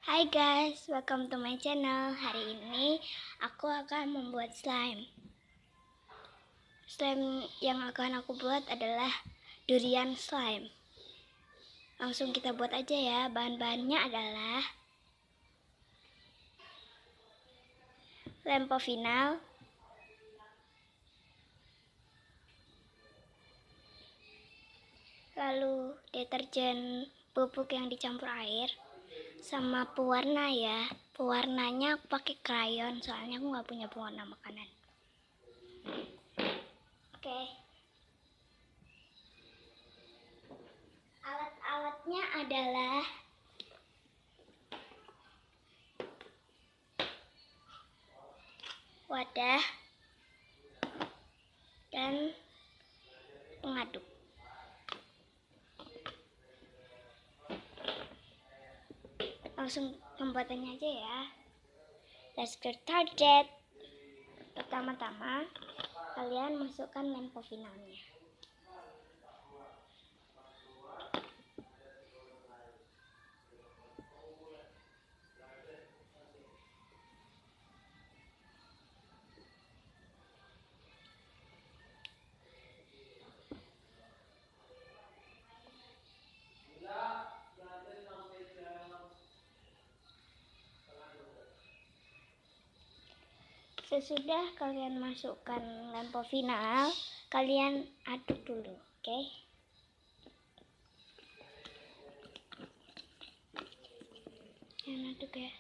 Hai guys, welcome to my channel. Hari ini aku akan membuat slime. Slime yang akan aku buat adalah durian slime. Langsung kita buat aja ya. Bahan-bahannya adalah lempo final, lalu deterjen bubuk yang dicampur air, sama pewarna ya. Pewarnanya aku pakai krayon, soalnya aku nggak punya pewarna makanan. Oke. Alat-alatnya adalah wadah dan pengaduk. Langsung pembuatannya aja ya. Let's get started. Pertama-tama kalian masukkan lempo finalnya. Sesudah kalian masukkan lempo final, kalian aduk dulu, oke? Kalian aduk ya.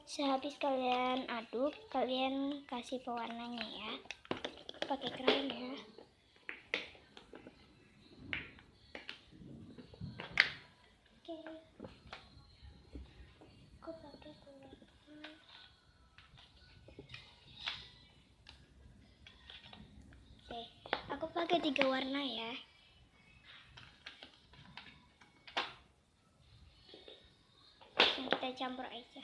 Sehabis kalian aduk, kalian kasih pewarnanya ya. Pakai krayon ya. Oke. Aku pakai pewarna. Oke, aku pakai 3 warna ya. Yang kita campur aja.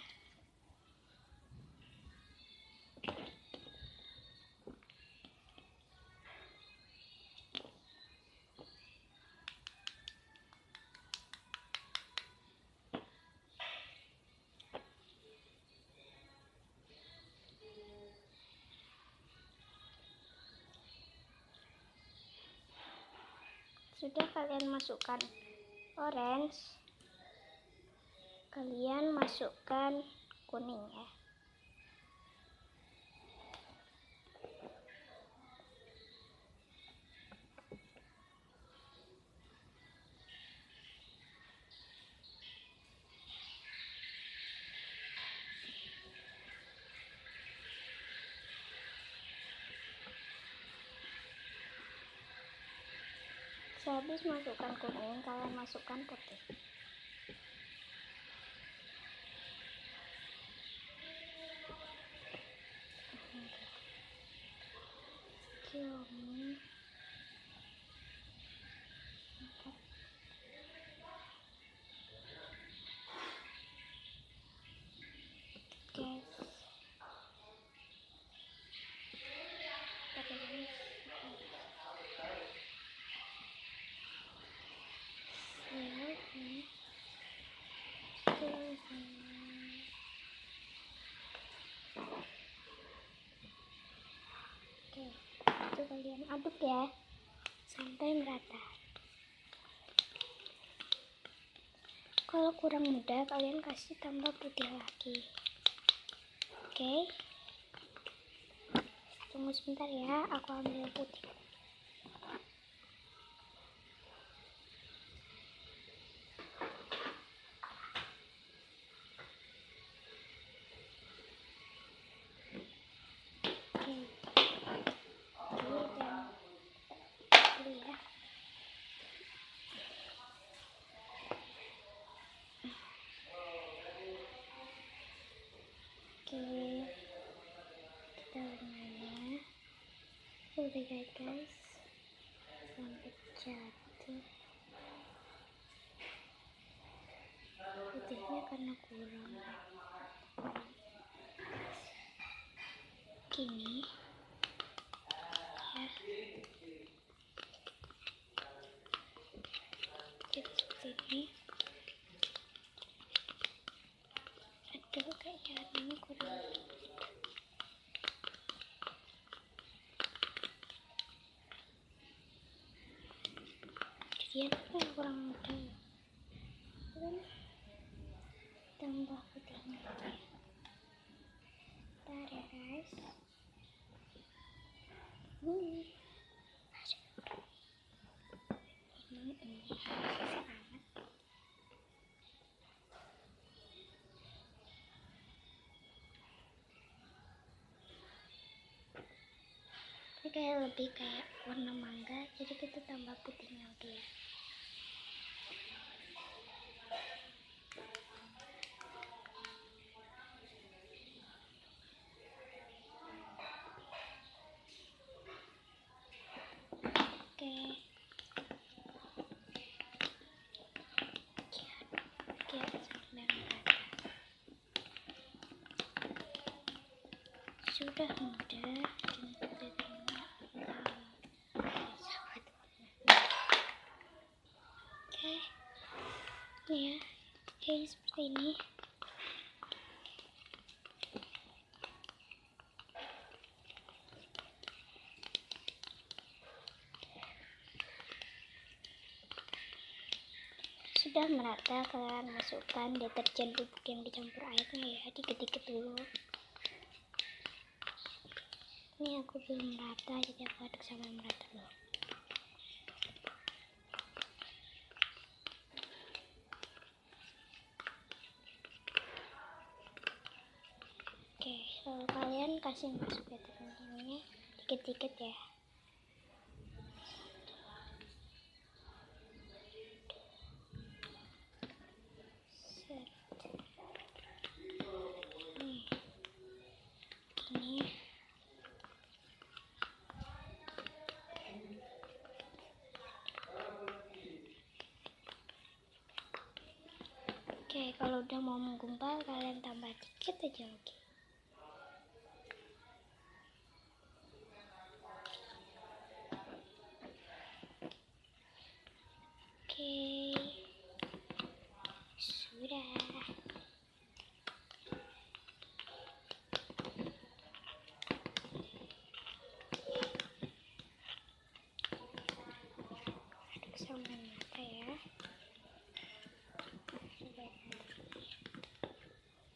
Sudah kalian masukkan orange, kalian masukkan kuning ya. Sehabis masukkan kuning, kalian masukkan putih. Oke, itu kalian aduk ya sampai merata. Kalau kurang mudah, kalian kasih tambah putih lagi. Oke, tunggu sebentar ya, aku ambil putih. Oke, kita warnanya udah guys, sampai jatuh putihnya karena kurang gini ya. putihan kan kurang mudah, kan tambah putihnya aja. Bentar ya guys. Ini amat. Ini kayak lebih kayak warna mangga, jadi kita tambah putihnya lagi ya. Oke, sampai merata. Sudah mudah dan putihnya oke, ini ya, kayak seperti ini. Sudah merata, kalian masukkan deterjen bubuk yang dicampur airnya ya, dikit-dikit dulu. Ini aku belum merata, jadi aku aduk sampai merata dulu. Oke, kalau kalian kasih masuk deterjennya dikit-dikit ya. Oke, kalau udah mau menggumpal, kalian tambah dikit aja lagi. Oke, sudah. Aduk sampai merata ya.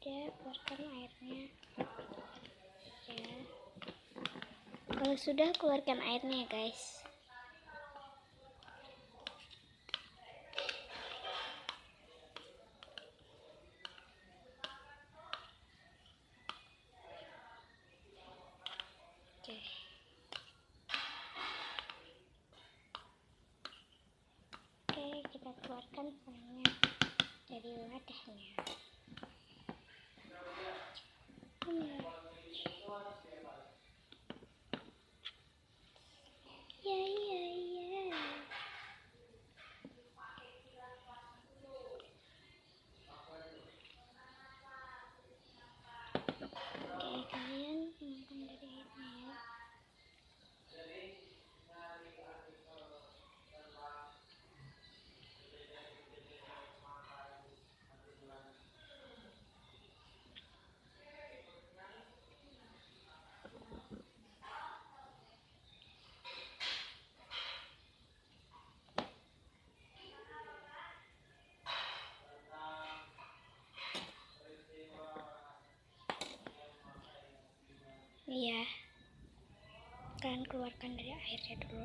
Udah, keluarkan airnya ya. Kalau sudah, keluarkan airnya guys. Oke, kita keluarkan semuanya dari wadahnya. Ya. Oke, kalian tuangkan dari airnya ya. Iya, kalian keluarkan dari airnya dulu.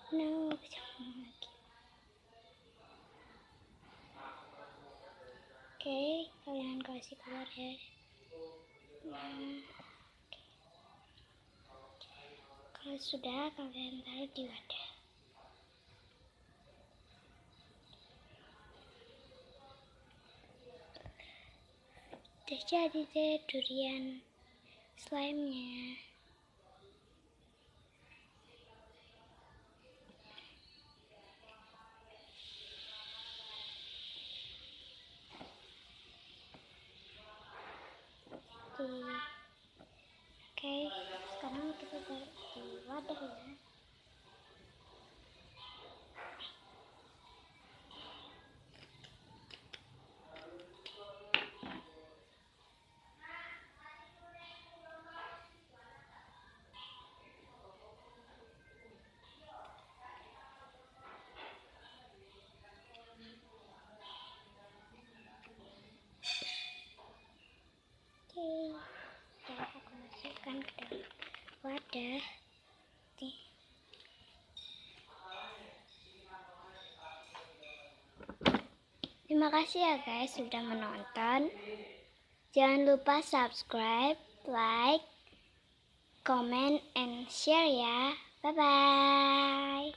No, jangan lagi. Oke, kalian kasih keluar ya. Kalau sudah, kalian taruh di wadah. Udah jadi deh durian slime-nya. Oke, sekarang kita taruh di wadah ya. udah nih. Terima kasih ya guys sudah menonton. Jangan lupa subscribe, like, comment, and share ya. Bye bye.